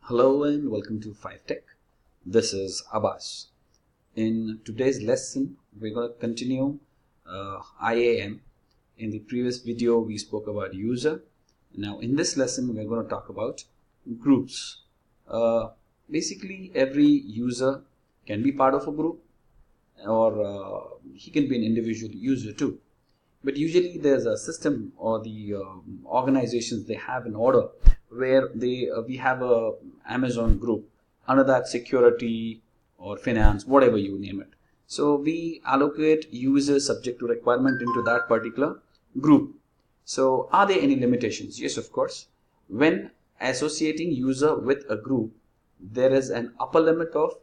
Hello and welcome to 5Tech. This is Abbas. In today's lesson, we're going to continue IAM. In the previous video, we spoke about user. Now, in this lesson, we're going to talk about groups. Basically, every user can be part of a group, or he can be an individual user too. But usually there's a system or the organizations, they have an order where we have a Amazon group, under that security or finance, whatever you name it. So we allocate users subject to requirement into that particular group. So are there any limitations? Yes, of course. When associating user with a group, there is an upper limit of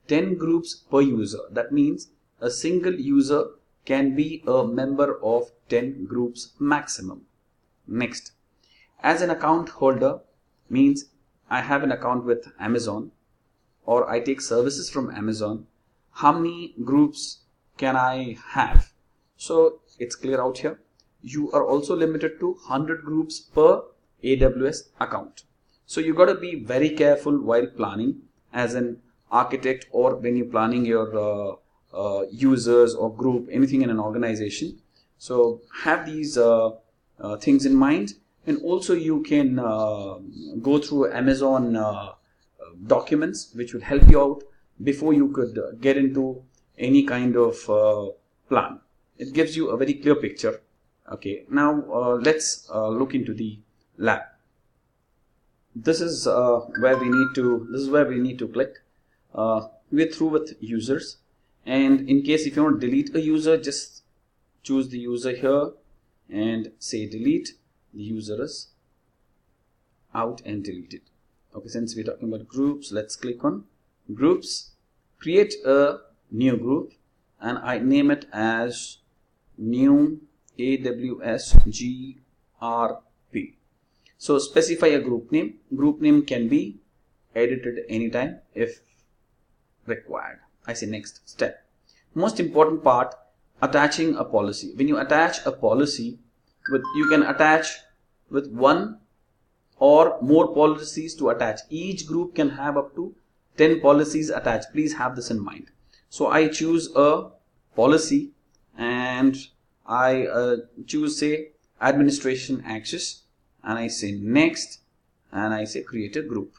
10 groups per user. That means a single user can be a member of 10 groups maximum. Next, as an account holder means I have an account with Amazon or I take services from Amazon. How many groups can I have? So it's clear out here. You are also limited to 100 groups per AWS account. So you got to be very careful while planning as an architect or when you're planning your users or group, anything in an organization. So have these things in mind, and also you can go through Amazon documents which will help you out before you could get into any kind of plan. It gives you a very clear picture. Okay, now let's look into the lab. This is where we need to click. We're through with users. And in case if you want to delete a user, just choose the user here and say delete. The user is out and deleted. Okay, since we're talking about groups, let's click on groups, create a new group, and I name it as new AWS GRP. So specify a group name. Group name can be edited anytime if required. I say next step. Most important part, attaching a policy. When you attach a policy, you can attach with one or more policies to attach. Each group can have up to 10 policies attached. Please have this in mind. So I choose a policy and I choose say administration access and I say next and I say create a group.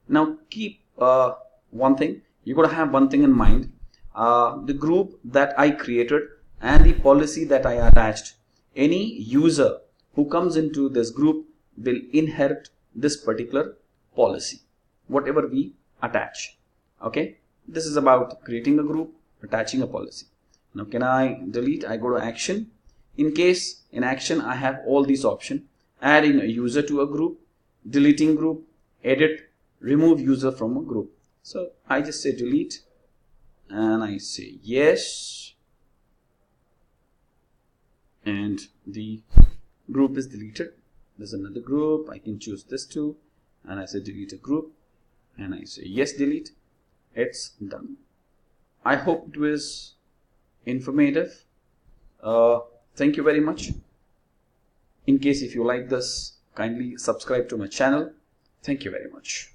Now keep one thing. You got to have one thing in mind. The group that I created and the policy that I attached, any user who comes into this group will inherit this particular policy, whatever we attach. Okay, this is about creating a group, attaching a policy. Now can I delete? I go to action. In case in action I have all these options: adding a user to a group, deleting group, edit, remove user from a group. So I just say delete and I say yes, and the group is deleted. There's another group, I can choose this too, and I say delete a group and I say yes, delete. It's done. I hope it was informative. Thank you very much. In case if you like this, kindly subscribe to my channel. Thank you very much.